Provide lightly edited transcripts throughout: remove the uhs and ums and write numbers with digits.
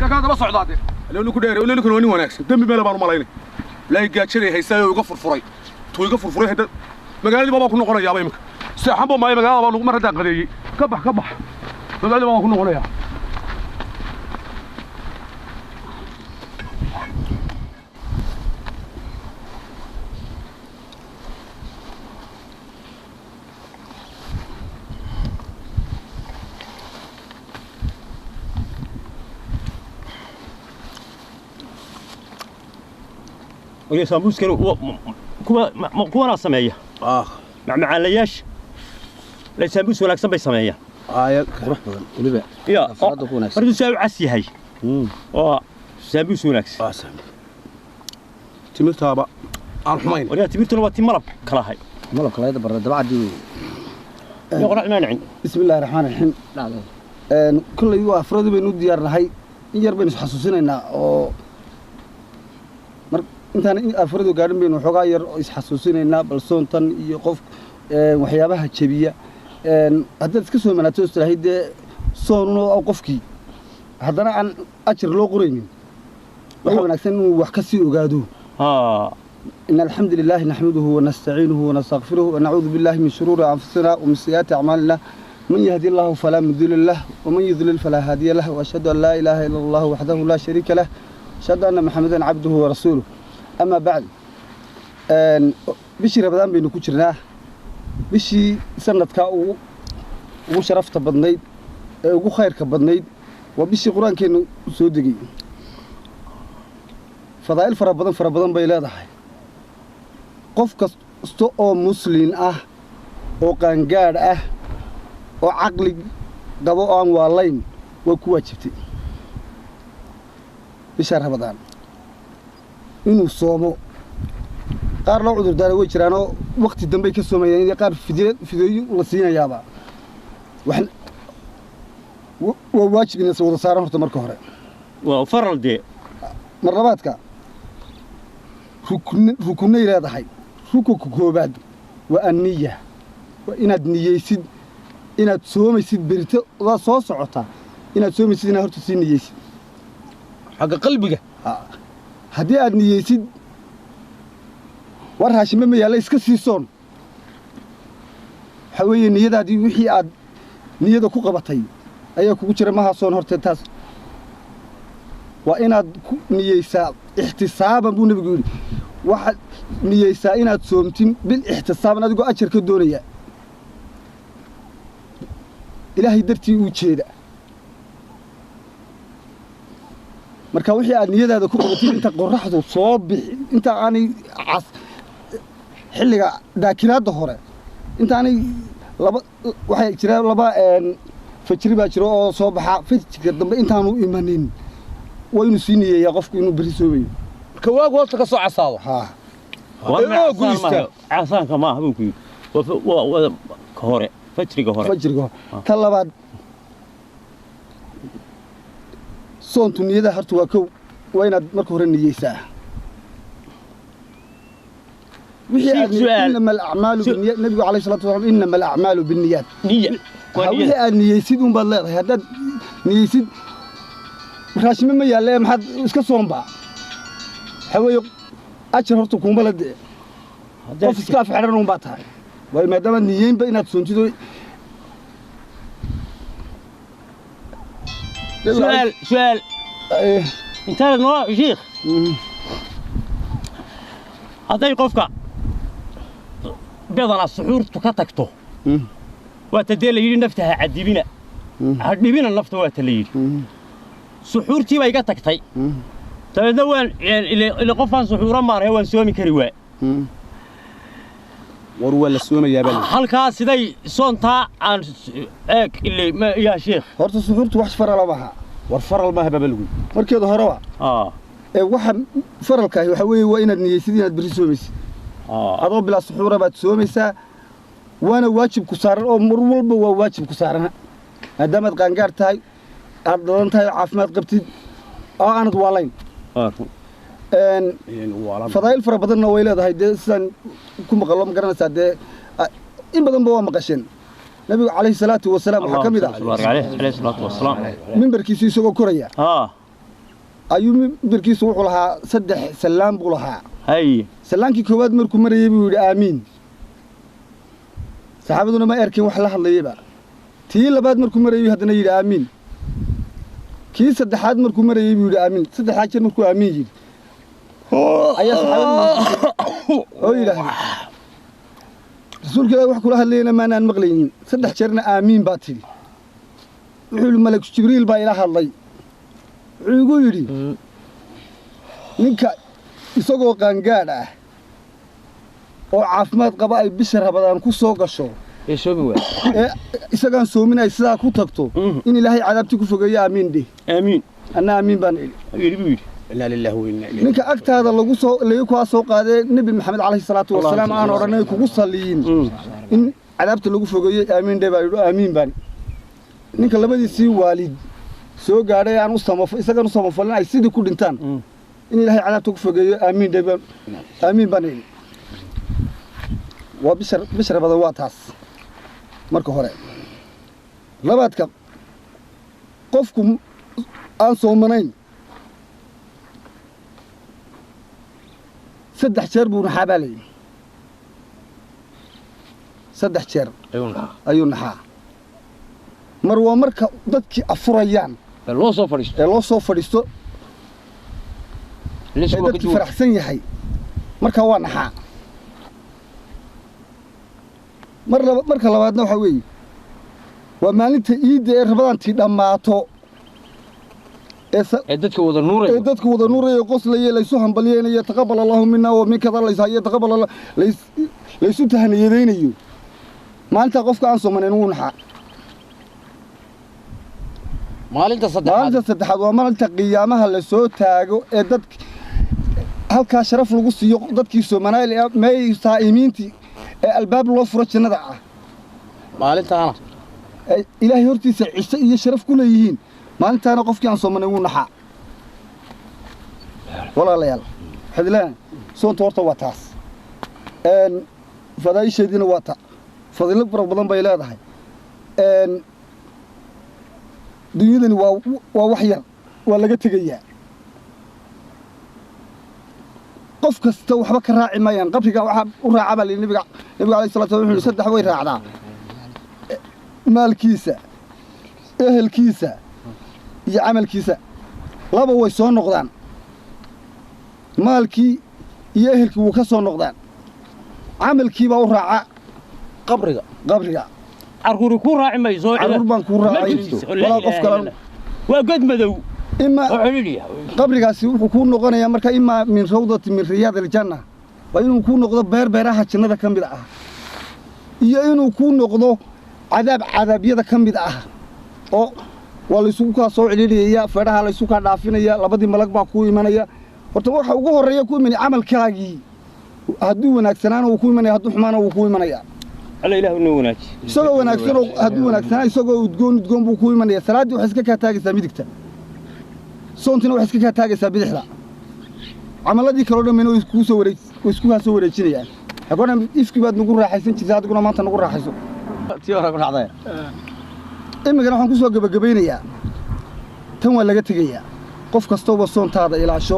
كذا بس عضاده لو نكون داير ولا نكون وني وناكس دم ميل بان مالين لا يقاجري هيسايو uga furfuray tuu iga furfuray hada magaalada baba ku noqonaya imika saxanbo ma magaalada baa lagu marada qadeeyay ka bax magaalada baba ku noqonaya ويا سامبوس كانوا كوا ناس سمية مع ليش لا سامبوس ولا كسب سمية روح ولبا يا فرد ساوي عسي هاي سامبوس ولا كس تمرتها بقى الحمين ولا تمرت الوقت ملب كراهي ملب كراهي برا دبعدي يقرأ مانعين بسم الله الرحمن الرحيم كل يوم أفراد بينو ديار رهاي يجرب نحسسنا إنه intaan afradu gaarin been waxoogaa yar isxasuusinaynaa balsoontan iyo qof waxyaabaha jabiya haddaad iska soo manaato istaahide soonuno oo qofkii haddana aan ajir loo qoraynin waxa wanaagsan inuu wax ka sii ogaado إن الحمد لله نحمده ونستعينه ونستغفره ونعوذ بالله من شرور أنفسنا ومن سيئات أعمالنا من يهدي الله فلا مضل له ومن يضلل فلا هادي له وأشهد أن لا إله إلا الله وحده لا شريك له أشهد أن محمدا عبده ورسوله أما بعد بشي رمضان بينو كجرناه بشي سندكا ugu sharafta badnayd ugu khayrka badnayd waa bishii quraankeenu soo degay fadaa'il fara badan bay leedahay qof kasta oo muslim ah oo qaangaad ah oo aqli qabo aan waalayn waa ku waajibtay bisha ramadan inuu soomo qaar loo cudur daaray way jiraan oo waqti dambe ka soomayeen in qaar fideeyo la siinayaaba waxan waa waajib in soo wada saaran horta marka hore waa faral de marlabaadka rukunay leedahay rukunka koobaad waa anniya waa inaad niyeysid inaad soomaysid berito wada soo socota inaad soomaysid inaad horta sii niyeysid xagga qalbiga haddii aad niyeysid war raashime ma yaalla iska siisoon waxa weeye niyadaadii wixii aad niyada ku qabatay ayaa kugu jira mahaasoon hortee taas waa inaad ku niyeysaa ixtisaaban buu nebigu yidhi waxaad niyeysaa inaad soomtin bil ixtisaaban adigoo ajar ka doonaya ilaahay dartii uu jeeda marka wixii aad niyadaada ku qabatay inta qorraxdu soo bixi inta aanay xilliga daakiraadda hore inta aanay waxay jiraan laba fajri baa jiro oo soo baxa fajriga dambe intaanu imanin waa inuu sii niyeeyaa qofku inuu berri soomayo marka waagu horta ka soo casaado waa gurista casaanka ma aha buu ku yidhi waa ka hore fajriga hore ta labaad soontu niyada horta waa kow waa inaad marka hore niyeysaa إنما الأعمال بالنيات النبي عليه الصلاة والسلام إنما الأعمال بالنيات نية وهي النيسيد بالله هذا نيسيد راشم ما يلا ما حد إسكسون بقى حوي أشهر هرتكم بلد قف إسكاف حررهم باتها وما دام النيين بينات سنتيدو سؤال انت نوع شيخ هذا يقفك بدنا السحور تكتكتو وتدل يجي نفتها عديبنا عديبنا النفط واتليل سحورتي ما يقتكتي تدوان اللي قفان سحورا ما هو سومي كريوا وروا السومي يا بلد halka siday soonta aan eeg ilay ma ya sheekh horta suxuurtu wax faral ma war faral ma haba balgu markeedu hore waxa faralka waxa weeye waa inaad niyeysid inaad bari soomaysid adoo bila suxuura baad soomaysaa waana waajib ku saaran oo mar walba waa waajib ku saaran maadaama aad qaangaar tahay aad dhalan tahay caafimaad qabtid oo aanad waalayn fadaa'il fara badanna way leedahay dee sidaan ku maqallo ma garanaysaa dee in badanba waa maqasheen nabigu calayhi salaatu wasalaam waxaa ka mid ah calayhi salaatu wasalaam mimbarkiisa isagoo koraya ayuu mimbarkiisu wuxuu lahaa 3 salaan buu lahaa هاي salaankii koowaad markuu marayay buu yidhi aamiin saxaabaduna ma erkin wax la hadlayaba tii labaad markuu marayay haddana yidhi aamiin kii saddexaad markuu marayay buu yidhi aamiin saddexaad jeer markuu aamiin yidhi ayaa saxaabadu oo yidhaahdeen rasuulka ilaahi wax kula hadlayna maanaan maqlaynin 3 jeerna aamiin baa tidhi wuxuu yidhi malak jibriil baa ila hadlay wuxuu igu yidhi ninka isagoo qaangaadh ah oo caafimaad qaba ay bisha rabadaan ku soo gasho ايش هو ee isagaan soomin ay sidaa ku tagto in ilaahay cadaabtii ku fogeeyo aamiin dheh امين anna aamiin baan idhi يريد إنا لله وإنا إليه ninka agtaada lagu kaa soo qaadee nebi maxamed calayhi salaatu wasalaam aan odhanay kugu salliyin in cadaabta lagu fogeeyo aamiin dheh baa yidhi aamiin baan ninka labadiisii waalid soo gaadhay aan isagaan u samafalin ay sidii ku dhintaan in ilaahay cadaabta ku fogeeyo aamiin dheh baan aamiin baan idhi waa bishar badan waa taas marka hore labaadka qofku aan soomanayn 3 jeer buu naxaa baa layidhi 3 jeer ayuu naxaa mar waa marka dadkii afurayaan لو سو فريست ee loo soo fadhiisto ليش ee ما dadkii كنت faraxsan yahay marka waa naxaa marka labaadna waxa weeye waa maalinta iidda ee rabadaantii dhammaato dadka wada nuuray ee dadku wada nuuray qoslay laysu hambalyeeyo taqabbal Allahu minna wa minka dallaysa taqabbal Allah laysu tahniyadeynayo maalinta qofka aan soomaneyn uu naxaa maalinta saddexaad waa maalinta qiyaamaha la soo taago ee dad halka sharaf lagu siiyo dadkii Soomaaliyeed ee may saa'imiintii ee albaab loo furo jannada ah maalintaana ilaahay hortiisa ciise iyo sharaf ku leeyihiin maalintaana qofkii aan soomanay uu naxaa walaalayaal xidlaan soonta horta waa taas fadaayisheediina waa ta fadilo fara badan bay leedahay dunyadani waa wax yar waa laga tegayaa qof kasta waxba ka raaci maayaan qabriga waxa u raaca baa nabiga calayhi salaatu wasallam wuxuu saddex way raacdaa maalkiisa ehelkiisa iyo camalkiisa laba way soo noqdaan maalkii iyo ehelkii wuu ka soo noqdaan camalkii baa u raaca qabriga carruur ku raaci mayso carruur baan ku raacay walaa qof kale waa god madow ima وحليليا qabrigaasi wuxuu ku noqonayaa marka ima min rawdati min riyaad aljanna waa inuu ku noqdo beeraha jannada ka mid ah iyo inuu ku noqdo cadaabyada ka mid ah oo waa la isugu ka soo celinayaa feeraha la isugu ka dhaafinaya labadii malag baa ku imanaya horta waxa ugu horeeya ku imanay camalkaagii hadduu wanaagsanaan uu ku imanaya hadduu xumaan uu ku imanaya alla ilaahu noo wanaaji isagoo wanaagsan hadduu wanaagsanaa isagoo udgoon buu ku imanaya salaadii waxay iska ka taagaysaa midigta soontina waxay iska ka taagaysaa bidixda camaladii kale oo dhan way isku soo wareejinayaan hagoona ifki baad nagu raaxaysan jirtay adiguna maanta nagu raaxayso tii hore ku dhacday imigana waxaan ku soo gabagabeynayaa tan waa laga tegayaa qof kastoo soontaada ilaasho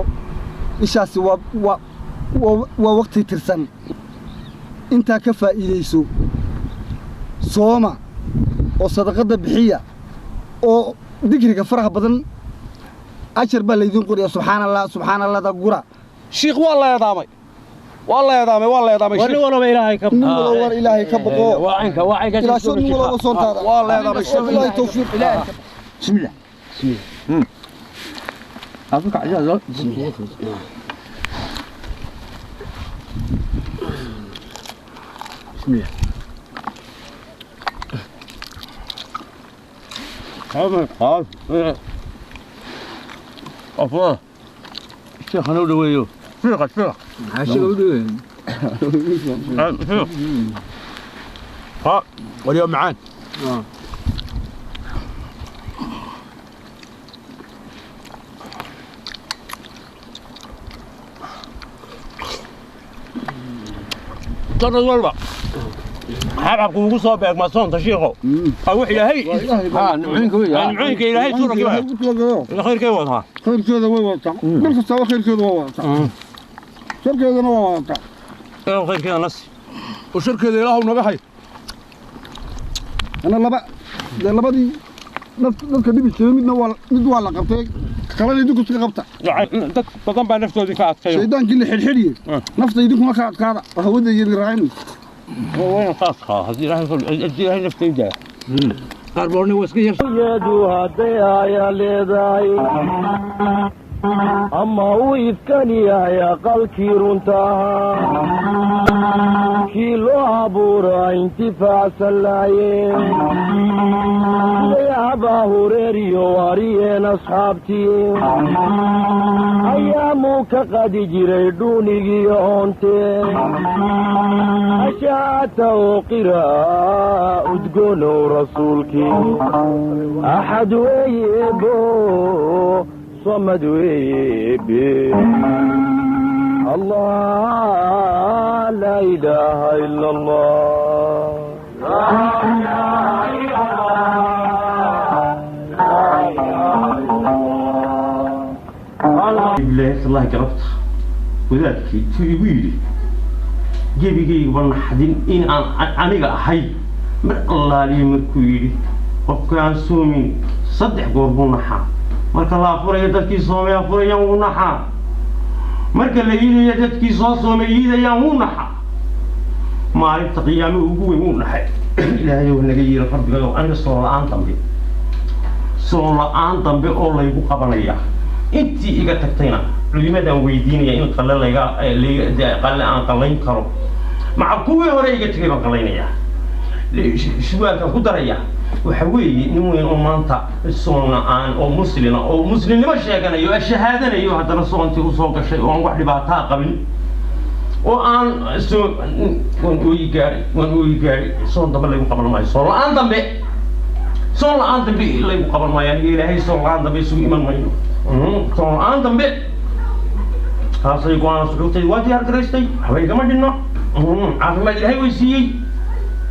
ishaasi waa waqti tirsan intaa ka faa'iidayso sooma oo sadaqada bixiya oo dikriga faraha badan أشر بالليدين قرية سبحان الله ذا قرى شيخ والله يا دامي ورني والله إلهي كب والله إلهي كبقو واعنك إلى شو نقول والله صوت هذا والله يا دامي والله توفيق بسم الله أفك عجاز بسم الله خلاص أفضل الشيخ أنا ودويه فيق عاشق ودويه ها واليوم معان ترى والله xabxabku ugu soo beegma soonta shiiqo wax ilaahay nimcooyinka wey nimcooyinka ilaahay suurkiiba khayrkay wadaa khayrkeeda way wadataa bil kastaba khayrkeeda waa wadataa sharkeedana waa wadataa khayrkeeda nas وشركة إله ونبحي أنا labadii dadka dhibi jiray mid waa la qabtay kalena idinku iska qabta dad badan baa naftoodii ka adkayo shaydaankii la xidhxidhiyey nafta idinkuma ka adkaada oo hawada iyo raacayna وين خاصها هذه راح نفتيجها قربوني واسكي يدو هديها يا ليداي أما ويفكني يا قلكي رنتها كيلو عبورة انتفاع سلايين يا أبا هريري واريين أصحابتي أيامك قد جريدوني جيونتي أشعت وقراء تقولوا رسولك أحد ويبو صمد ويبي الله لا إله إلا الله لا إله إلا الله الله قربت وذلك تقولي جيبي ونحدين إن أنا أحي من الله لي مركويلي وكان سومي صدق قربون حا marka la furay dadkii Soomaaliya furayaan uu naxa marka la yiri dadkii Soomaaliyeed uu naxa maalinta qiyaamo ugu weyn uu naxay ilaahay uu naga yiri fardiga oo aan soo la'aan dambe oo laygu qabanaya intii iga tagtayna culimadan weydiinaya in qallayga aan qallayn karo maca kuwii hore iga tagay baan qallaynaya shuwaanka ku daraya waxa weeye nin weyn oo maanta soonaan oo muslimnimo sheeganayo shahaadanayo haddana soontii u soo gashay oo aan wax dhibaato qabin oo aan waan ooyi gaari soon dambe lagu qaban maayo soon la'aan dambe lagu qaban maayo aniga ilaahay soon la'aan dambe isugu iman maayo soon la'aan dambe taasay go'aan suxuutay waa diyaar garaystay waxba igama dhinno caafimaad ilaahay way siiyey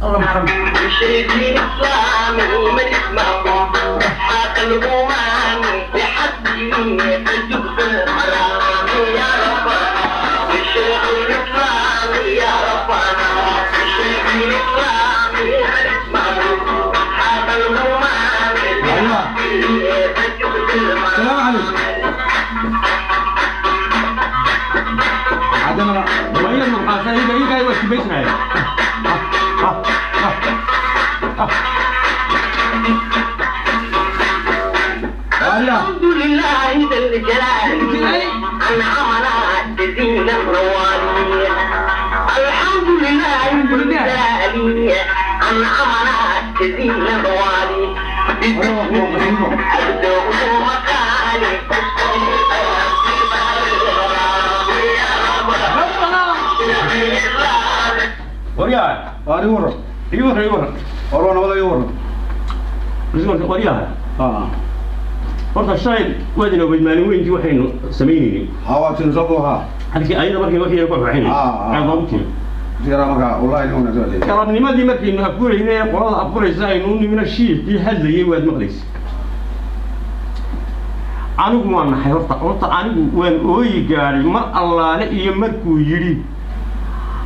الله محمد مشركين الإسلام ومن اسمهم حق الأمم لحد الجبس الحرام يا ربنا مشركين الإسلام يا ربنا مشركين الإسلام ومن اسمهم حق الأمم لحد الجبس الحرام عدنا وين المقاصد يجي وسبيسنا الحمد لله ذي الجلال أنعمنا بزين الرواني الحمد لله ذي الجلال أنعمنا بزين الرواني أبدو مكاني وريان أريورا يورا أرونا ولا يورا رزقك وريان horta shay wadina weydmaan weyntii waxaynu sameeyeen هوااتن زبوها halkii ayada markii waxay ku waxayeen qaababtii ترى مكا والله إنه نزل qarabnimadii markii nu afurayeen qolada afuraysa aynu nimina shiiqii hadlayay waad maqlaysay anigu waan nahay horta anigu waan ooyi gaaray mar allaale iyo markuu yiri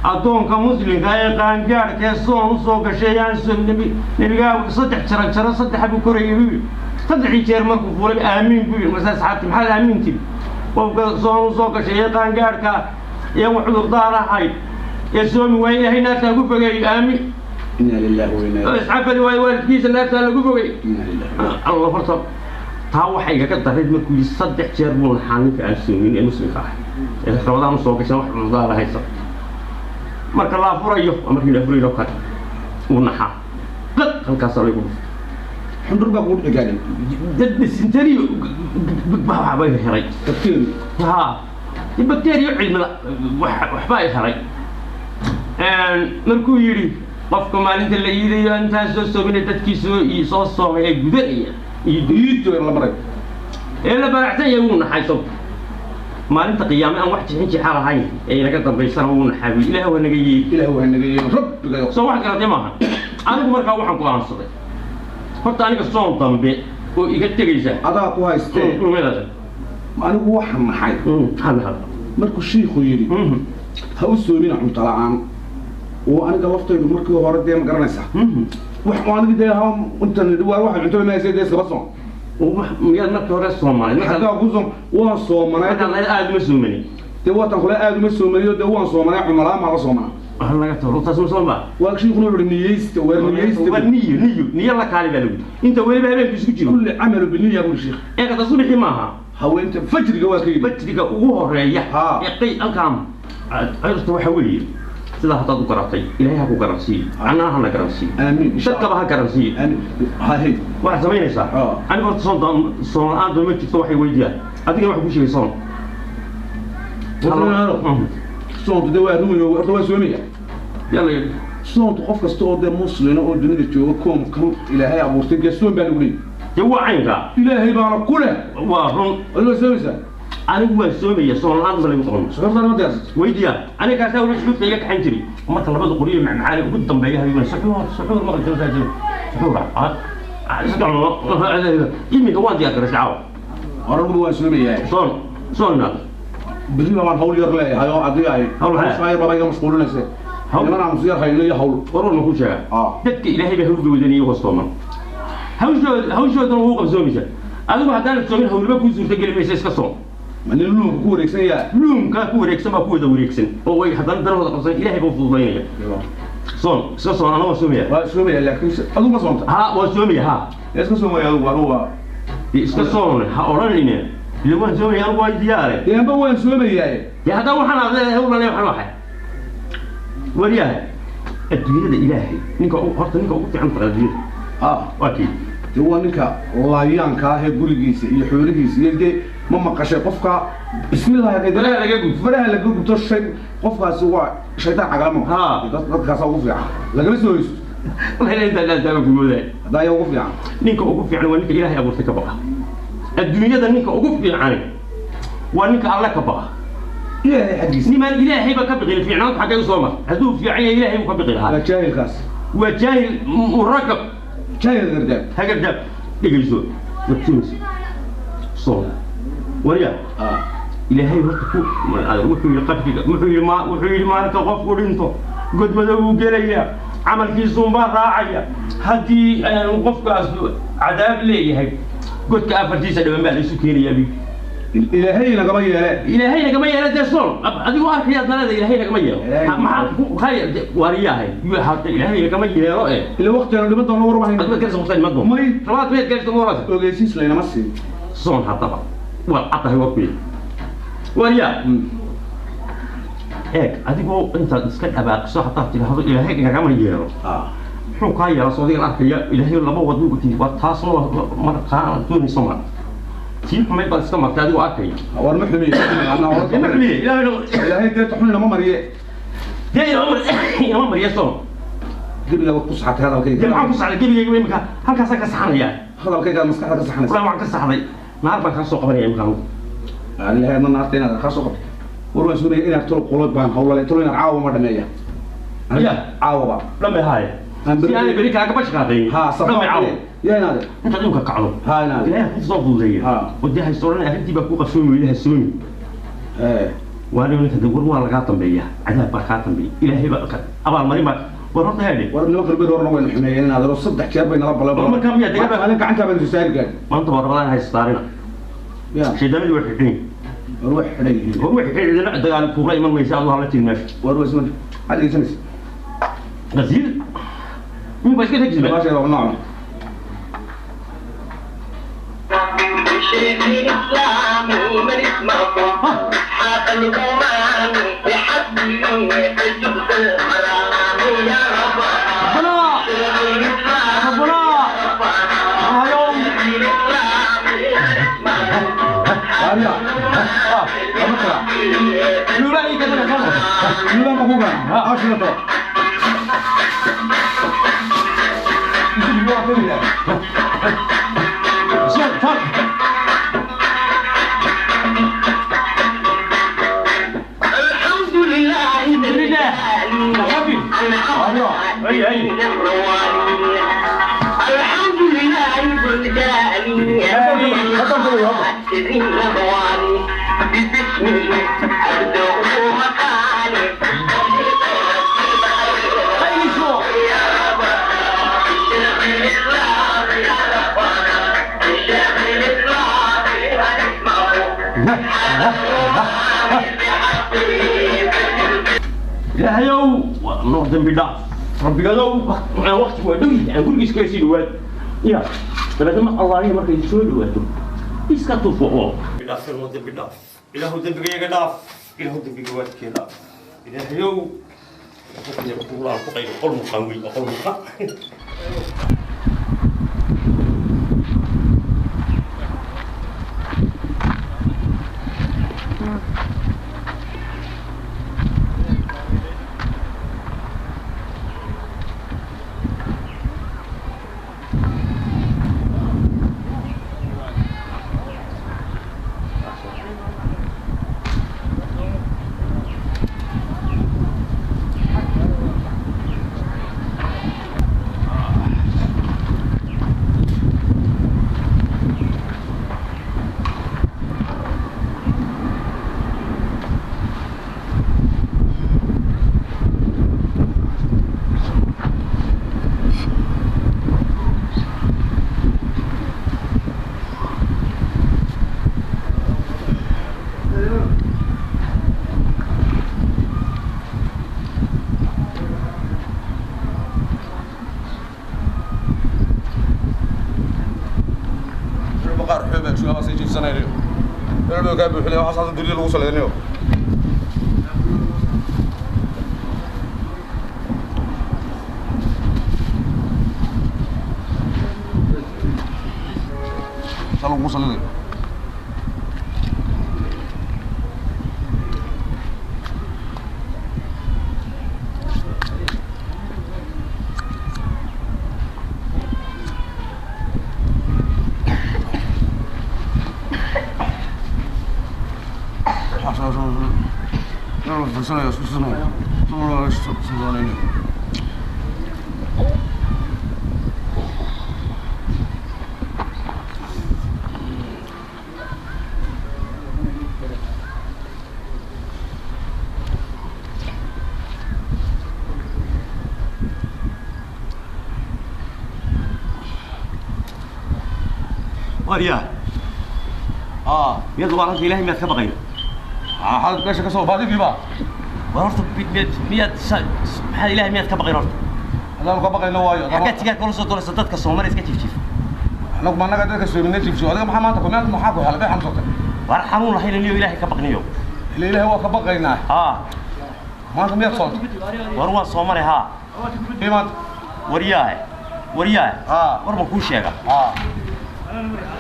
adoonka muslimka ee qaangaarka soon u soo gasheeyaan nabiga saddex jaran saddex abu korayay صدق يجير مركو فولي آمين بير مثلا ساعات محل آمين تبي وبقى صون صوك شيء قانقار كا يوم حضور دارا حي يسوم وين هنا تلاقوا بقى آمين إنا لله وإنا إليه أصحاب الواي والكيس الناس تلاقوا بقى الله فرصة تاو حاجة كده ريد مركو يصدق جير مول حاني في السنين المسلم كاه إذا رمضان صوك شيء حضور دارا هاي صار مرك الله فريو أمريكا فريو لو كان ونحا قد هالكسر يقول حضور بقول إجاني دد السنتريو بقى باي هراي تفكير ها البكتيريا علم وحباي هراي مركو يري qofka maalinta la iidayo intaas soo soobinay dadkiisu ii soo soomay gudanaya يديد ولا مرة ee la baraxsan yahay uu naxay soo maalinta qiyaame aan wax jixin jixaa lahayn ee inaga dambaysana uu naxaabi ilaahay waa naga yeeli ilaahay waa naga yeeli rabbiga soo wax kale maaha anigu markaa waxaan ku aansaday horta aniga soon dambe oo iga tegaysa adaa ku haystee anigu waxaan naxay markuu shiikhu yidhi ha u soomina cunto la'aan oo aniga laftaydu markii hore dee ma garanaysaa wax aniga dee intan waa waxa cunto imaysay dee iskaba soon miyaad markii hore Soomaali xagaa ku soon waa Soomaali aad ma soomani dee waatan kale aad ma soomani dee waan Soomaali cumala ma la soomana waxaan laga tago taas ma soomba waa shiikhu wuxuu niyeysta waa niyo la kaali baa lagu inta waliba habeenku isku jiro kulli amalu biniya buu shiikh ee ka tasbiixi maaha haweenta fajriga waa ka yidhi fajriga ugu horeeya ee qey alkaam ayirta waxa weeye sida hadaad u garatay ilaahay ha ku garansiiyo anaa hana garansiiyo aamin shadkaba ha garansiiyo hay waxaad samaynaysaa aniga horta soon aan doon ma jirto waxay weydiyaan adiga wax ku sheegay soon soontu dee waa ruuyo horta waa soomaya yalla yalla soontu qof kasta oo dee muslina oo dunida jooga koomkan ilaahay abuurtay dee soon baa lagu leeyahay dee waa caynka ilaahay baana ku leh waa run adoo soomaysaa anigu waan soomaya soon aan ma lagu qoon soortaan ma deeq weydiya aniga kaasa wala shubta iga kaxan jiri marka labada qoriyo macmacaali ugu dambeeya hayeen suxuur ma qadin saajin suxuur iminka waan diyaar garay caawa horadu waan soomayaa soonna bili baan hawl yar leeyahay oo adii ay hawl hayr baba iga mashquulinaysa niman aan siyar hayno iyo hawl warun ma ku sheega dadka ilaahay baa hawlga wadaniyo hoostooma hawshoodan uu qabsoomisa adigu haddaan soomin hawlba ku suurta gali maysa iska soom man luumka ku wareegsan yaa luumka ku wareegsan baa ku wada wareegsan oo way haddana danahooda qabsan ilaahay baa fududaynaya soon iska soon anoo soomaya waa soomaya laakiin adigu ma soonta waa soomaya iska soomaya adigu waa iska soon ha oranayna إذا ما نسوي أنا وايد دياره. يا أبا وين سوي يا هذا وحنا هو ولا وحنا واحد. ولياه الدنيا الإلهي نيكا هرت نيكا وقت عن تغذية. أكيد. هو نيكا الله يانكا هي قوليس يحوليس يلقي ماما قشة قفكا بسم الله يا كده. فلا لقيت. فلا لقيت توشين قفكا سوا شيطان عقلهم. قد كاسا وقفيا. لقيت سويس. والله لا أنت بقول ذا. ده يوقفيا. نيكا وقفيا ونيكا إلهي أبو تكبر. الدنيا ده نيكا وقف في عني ونيكا الله كبر إلهي حديث نما إلهي بكبر في عناك حاجة يصومه هذو في عين إلهي بكبر هذا جاهل كاس وجاهل مركب جاهل غرداب هكذا يجي يسوي وتشوس صوم وريا إلهي وقفوا وحي القبر وحي ما تغف ورنتو قد بدو جريا عمل في صومبا راعية هدي وقف عذاب ليه قلت كأفرتيس أنا ما ليش كيني يبي. إلهي نجمع يلا. إلهي نجمع يلا تسول. أدي وارك يا زلمة إلهي نجمع يلا. ما هاي واريا هاي. يحط إلهي نجمع يلا رأي. الوقت أنا لما تنور واحد. أدي ما كرس مختلف ما تقوم. ماي. رباط بيت كرس تنور هذا. أوجيسيس لينا مسي. صون حطها. والعطها هو كبير. واريا. هيك أدي هو أنت سكت أباك صح حطها هذا إلهي نجمع يلا. شو كاي يا صديق الأخير إلهي لما ودوك تي وتصل مرة دون سمع كيف ما يبغى سمع تادي وأكيد ورمح لي أنا ورمح لي إلهي ده تحمل لما مريء ده يا ماما يا صوم جيب لي وقص حتى هذا وكذا جيب معك قص على جيب لي مكان هل كاسك صحن يا هذا وكذا مسكح هذا صحن لا معك صحن نعرف كان سوق بري مكان اللي هي من نارتين هذا خاصة وروا سوري إن أكتر قلوب بان حول تقول إن عاوة مرة مية يا عاوة لما هاي يعني بريك أنا كبش قاضي صفا يا نادر أنت اليوم كعلو هاي نادر لا تصفوا زي ودي هاي الصورة أنا أكيد بكون قسوم ويلها السوم وأنا من تدور ولا قاطم بيا عذاب بقاطم بيا إلهي بقى أبغى المريم ورحت هذه ورنا نقدر بير ورنا وين الحماية هذا الصدق كتاب بين رب الله ما كم يدك أنا كعنتها بين السائل قال ما أنت ورنا هاي ستارنا شيء دم يروح حين روح حين روح حين إذا لا ده الكورة ما يساعدوا على تيمش وروح اسمه هذا يسمى غزير مو بس كده تجيب ما شاء الله نعم شيخ الإسلام من اسمه حاط الأمام بحبل الجبس الحرام يا رب شيخ الإسلام يوم الإسلام هذا أبكر نوراني كده خلاص نوران مخوجا أشرطه سرين نبواني باسمي أبدأ مكاني خليني شوف يا رب شيخ الإسلام يا ربنا شيخ الإسلام يا هيو نهضم بالله ربي قالوا أنا وقت ودوي أنا أقول إيش كيسي الواد يا فلما الله يمر يسوي الواد إيش كتو فوق بالله في نهضم بالله إله هدم بقى قداف إله هدم بقى واد كذا إله هيو يقول الله فقير قل مقاوي قل مقاوي qaar xubay soo aasay jiifsanayo inuu ka buuxinayo waxa saas duriga lagu saleeynayo salo lagu saleeyo واريا مياد وارد إلهي مياد كبغير حد ماشي كسو بعدي بيبا ورث مياد هذا إلهي مياد كبغير ورث هذا كبغي نوايا حكيت تيجي كل صوت ولا صدق كسومر إسكت يفشيف احنا ما نقدر كسو من نجيب شو هذا محمد تكون مياد محاكو على بيع حمصة وارحمون الله إلى إلهي كبغنيو اللي هو كبغينا ما انت مياد صوت وروان صومر ها إيمان ورياه ورما كوشيغا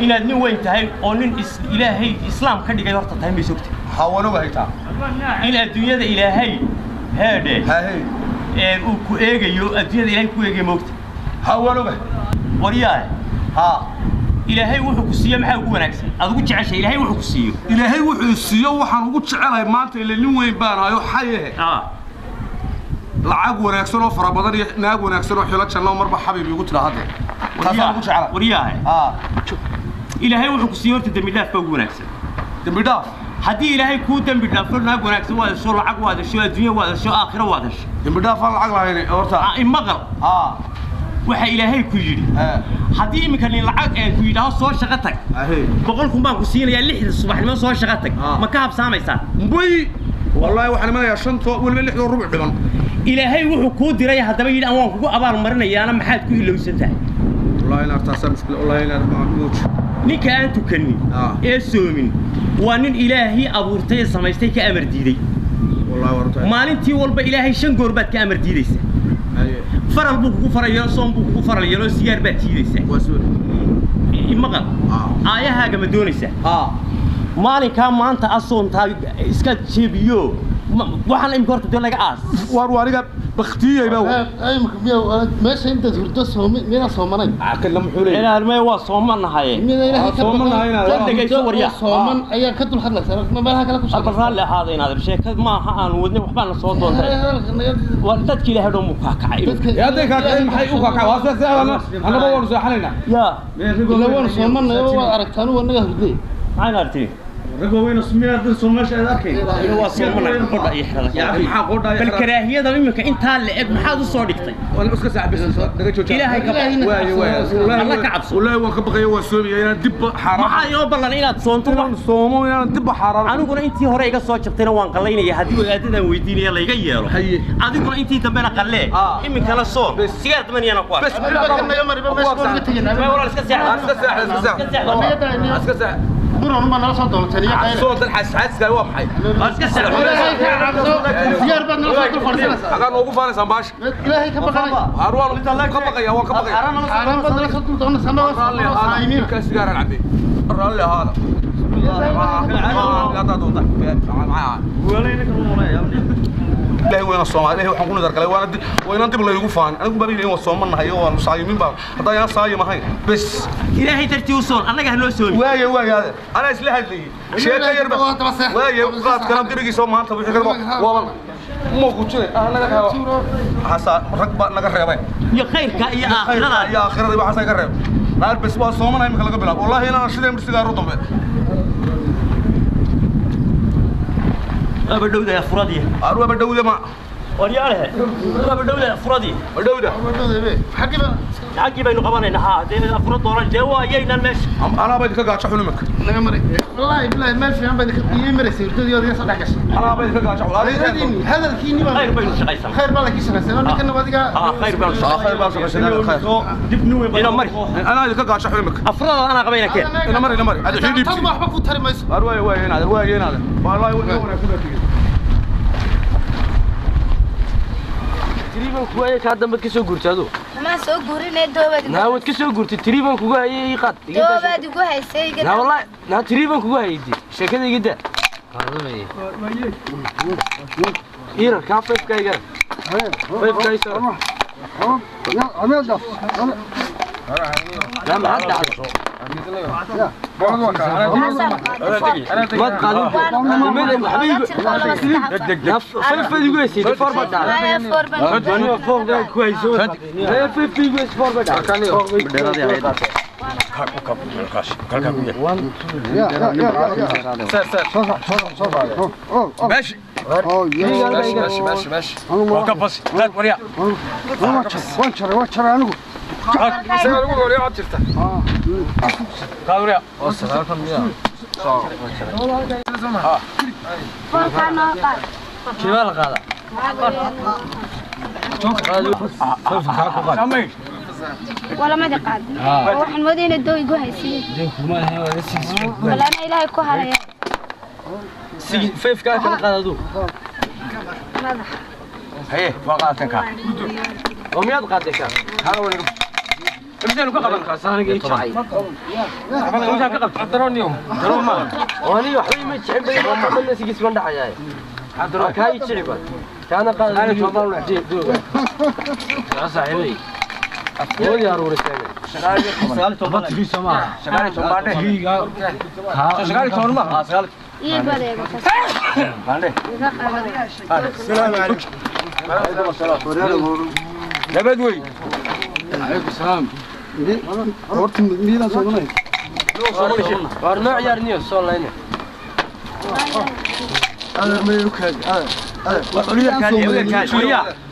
inaad nin weyn tahay oo nin ilaahay islaam ka dhigay horta tahay meesogti hawano wahayta in adduunyada ilaahay heede uu ku eegayo adduunyada ilaahay ku eegay moogta hawano wariyaa ilaahay wuxuu ku siiyay maxaa ugu wanaagsan aad ugu jeceshay ilaahay wuxuu ku siiyo ilaahay wuxuu siiyo waxaan ugu jecelahay maanta ilaa nin weyn baan ayo xayahe lacag wanaagsan oo fara badan iyo naag wanaagsan oo xilo janno marba xabiib igu tira hadda taasaan ugu jecelahay wariyaa ilaahay wuxuu ku siiyay horta dambi dhaaf ugu wanaagsan dambi dhaaf haddii ilaahay ku dambi dhaafo naag wanaagsan waa soo lacag waa dasho adduunyo waa dasho aakhiro waa dasho dambi dhaaf aan lacag lahayn horta imaqal waxa ilaahay ku yiri haddii iminka nin lacag ku yidhaaho soo shaqo tag 100 baan ku siinayaa 6 subaxnimo soo shaqo tag ma ka habsaamaysaa mbuy wallahi waxaan imanayaa 5 waliba 6 rubuc dhiman ilaahay wuxuu ku diray haddaba yidhi aan waan kugu abaal marinayaana maxaad ku ilowsantahay wallahi ina artaasa mushkil wallahi ina maamuuj ninka aan tukanin ee soomin waa nin ilaahay abuurtay samaystay ka amar diiday wallahi warta maalintii walba ilaahay 5 goor baad ka amar diidaysaa faral buu kugu farayo soom buu kugu farayo sigaar baad tiidaysaa wasuul imaqal aayahaaga ma doonaysaa maalinka maanta asoontaa iska jeebiyo waxaan imka horta dee laga aas war wariga baktiyay baa ay meesha inta hurdo mina soomanay akala muxulay ilaa ma waa soomanahay mina ilaahay ka soomanahay dhageyso wariya sooman ayaa ka dul hadlaysaa ma meelaha kale ku shaqo raali ahaada inaad sheekad ma aha aan wadnin waxba la soo doontay waa dadkii ilaahay dhow ka kacay yaday ka kacay maxay u kacay waa sax anaba waan soo xalayna ya ila waan soomanay oo aragtaan waa naga hurday أنا أرتي رجوا وين سمينا سماش أذكي هو صومنا قرد يحرق يا أخي maxaa qodhaa بالكراهية ده إمك أنت اللي محاد الصادقتي wala iska saaxbis daga jooji إلهي كبر waay الله كعبسه wallahi waan ka baqay waa soomiya inaan dib xaraam ما يوبر لنا إلى تصونتوا inaan soomo inaan dib xaraam أنا قلنا أنتي هراء إيجا صوت شفتنا وان قلينا يا هدي وقاعدين ويديني يلا يجي يلا haye أنا قلنا أنتي تبينا قلة إمك كلا صوم سيارة ثمانية أنا قوار bas ما ولا اسكت ساعة iska saax برا ما نوصل دولة ثانية soo dal xasaasiga waa maxay اسكت ساعة ديار بدنا نوصل دولة agaan ugu faanaysan baash إلهي كبقى harwaan ka baqaya waan ka baqaya حرام بدنا نوصل دولة سنة صايمين ka sigaar alcabi raalli hada لا تضوض معاه لا وين الصومال له waxaan ku nadar galay waana dib la igu faan anigu bari in Soomaaliya waan saayimiin baa hadaa yaa saayim ahayn bas إلهي ترتي وصول أنا قهلو سوي waaya ana isla hadlay sheeka yar bas waaya qaad kala dirigi Soomaaliya wixii kale waa ma ku jiray anaga ka hasa rag ba naga reebay يا خير كا يا آخرة يا آخرة waxa say ka reeb qaar bas waa Soomaaliya imika laga bilaabo wallahi inaan shideen sigaaro dambe بدودة يا فرادي arwa badawda ma ورياله بدودة يا فرادي badawda حقي بقى حقي بينو قبلنا ها دين أفراد دولار جوا جينا المش ana bayd ka gaajo xulumka أنا مري والله بالله ما في عم بدك يمري سيرتي يا صدق عشان ana bayd ka gaajo walaalihiin هذا الكيني خير بينو شقيسان خير بالك يسمع أنا كنا بدك خير بينو خير baa shaqaysanaa khayr دبنوي إلى مري ana ka gaajo xulumka أفراد أنا قبلنا كده ina mari hada xidib تطبع بكو تري ما يسمع arwa inaada wallahi wana ku dhigay تريبان كوي كادم بكسو غورتادو ما soo guurinay doobad ناود كسو غورتي تريبان كوغا هي قاد doobad ugu haysay لا والله نا تريبان كوغا هيدي شكده يجدا قادمي إيرا كافيف كايجر كيف كايسر لا ما حد عاد ما تقالوا ما حبيبي فيف يقول سيدي فورما تعال أنا فوق ده كويس فيف يقول فورما تعال ماشي ماشي وكبس لا وريا وانشر عنه isaga lagu wariyo cod jirta ka wariya oo sagaalkan miya كيف الغلا ولا ما دقاد waxaan moodayna doo igu haysay wala ana ilaahay ku halaya فيف كان قادو haye waa qaatan ka ومياد قادك hala wani imsaan ka qaban كاسان جاي شعي imsaan ka qabta daronium daroma واني وحبي ما تشعب بي ما قبل نسي جسم ده حياي حضر كاي تشعب كان قاد انا تفضل دي دو صحيح أقول يا روري سؤال توبة في سماء shaqaale tobaade shaqaale toorma shaqaale iyo badeega baande iga qaado السلام عليكم نبد وي عليكم السلام horta miidaan soomanay ورنوع يا رنيو صار لنا adeer mayu kaadi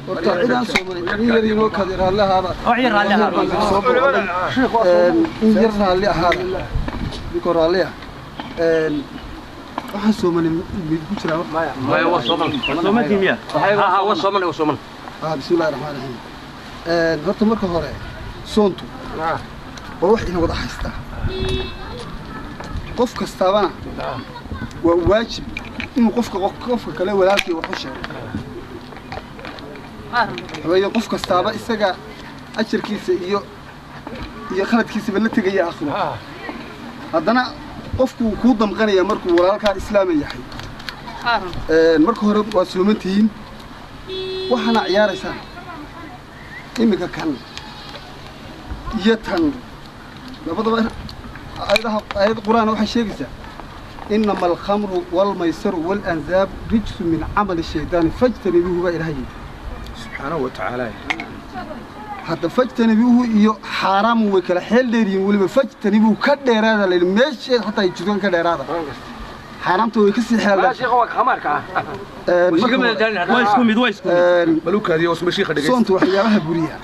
horta cidaan soomanay in yar inoo kaadi raalli ahaada وعي رالي in yar raalli ahaada ninkoo raalli ah waxaan soomanay mid ku jiraa ما هو صومن صومن كيمياء ها هو صومن هو صومن bismillahi raxmaani raxiim horta marka hore soontu waa wax ina wada haystaa qof kastaabana waa waajib inuu qofka kale walaalkii wax u sheego haweeye qof kastaaba isaga ajarkiisa iyo khaladkiisaba la tegaya akhiro haddana qofku wuu kuu damqanaya markuu walaalkaa islaama yahay marka hore waa sooman tihiin waxaana ciyaaraysaa iminka kan iyo tan labadaba aayad qur'aan waxay sheegaysaa inama alkhamru walmaysaru walanzaabu rijsu min camali shaydaani fajtanibuuhu baa ilaahay سبحانه وتعالى hadda fajtanibuhu iyo xaaraam way kala xeel dheeriin waliba fajtanibuhu ka dheeraada la meesheed hataa ay jiraan ka dheeraada xaaraamta way ka sii xeeldheer sheekh waa khamarka waa isku mid malukaadiyo isma sheekha dhageysta soonta waxyaabaha buriya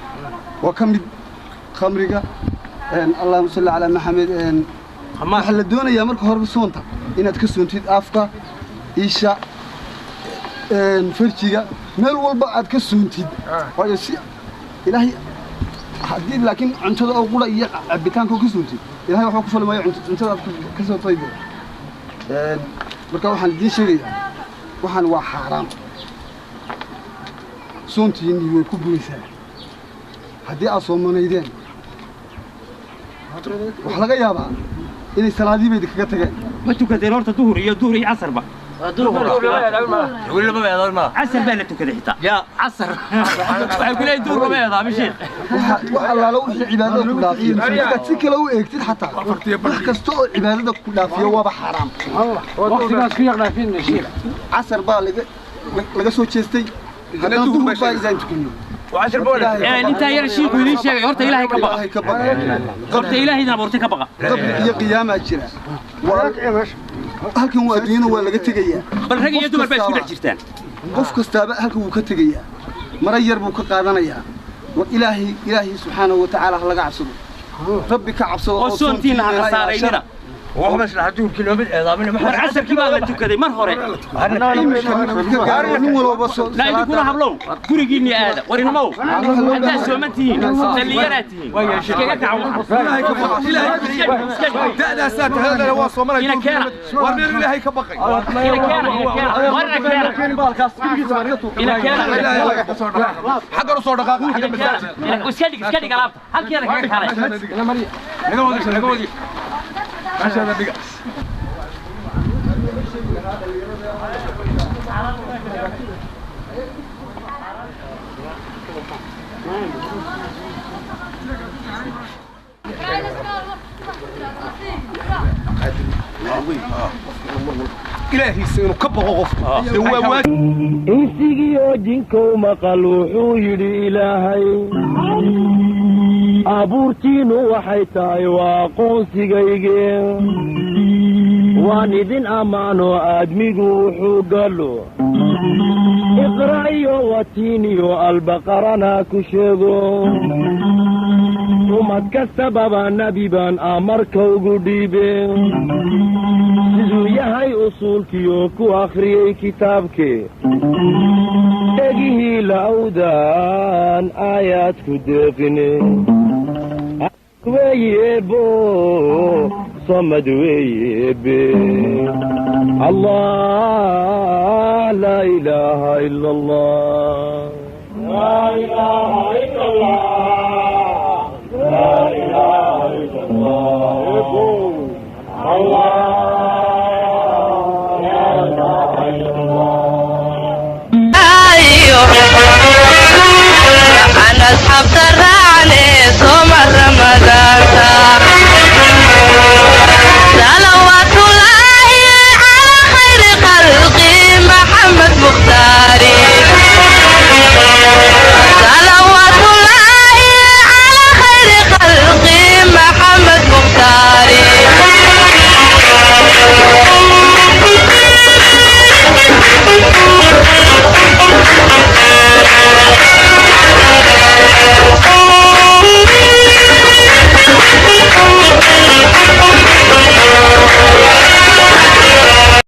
waa ka mid khamriga allahumma salli ala maxamed waxa la doonayaa marka hore soonta inaad ka soontid afka isha farjiga meel walba aad ka soontid waayo si ilaahay haddii laakiin cuntada oo qura iyo cabitaanka ka soontid ilaahay waxa ku falmayo cuntada ka soo taydo marka waxaan idin sheegayaa waxaan waa xaraam soontiini way ku buraysaa haddii aad soomanaydeen waxa laga yaabaa inay salaadii bay kaga tageen ma tukadeen horta duhur iyo casarba عسل بلا تكذحتا يا عسر أقول لي دور ما هذا مشي والله لو عبادة كلها فيه كتسك لو إكتد حتى كستو عبادة كلها فيه وابا حرام وقت ناس فينا فين نشيل عسر بالك لقى سو تشستي هذا دور ما إذا تكني وعشر بولا يعني أنت يا رشيد ولي شيء هرت إلهي كبقى قبل إلهي نابورتي كبقى قبل يا قيامة جرا halkan waa adduunyada waa laga tegayaa bal rag iyo dumar baa isku dhex jirtaan qof kastaaba halkan wuu ka tegayaa mara yar buu ka qaadanayaa wa ilaahi subxaanahu wa tacaala laga cabsado rabbi ka cabsado oo soontiina ha saaraynina وحنا شلون هدول كيلومتر إضافي ما عسر كي بالله تكذي من هوري لا يكون هبلون كوري جيني هذا ورينا مو أنت سومنتين تلياراتين كيف تعاون ده سات هذا هو صومنا إلى كان ورنا إلهي كبقي إلى كان ورنا كان حق رسول دقائق وسكلي قلبت هل كذا كان نقول عشان الدقة إلهي سينو كبه غف إنسيجي وجنكو مقلوحو يدي إلهي abuurtiinu waxay tahay waa qoonsigayge waan idin ammaano aadmigu wuxuu galo iqra' iyo watiin iyo albaqarana ku sheego ummad kastababa nebi baan amarka ugu dhiibe siduu yahay usuulkiyo ku akhriyey kitaabke dhegihii la'awdaan aayaadku deeqine ويبو صمد ويبي الله لا إله إلا الله لا إله إلا الله لا إله إلا الله الله لا إله إلا الله أنا أصحاب تراني صوم رمضان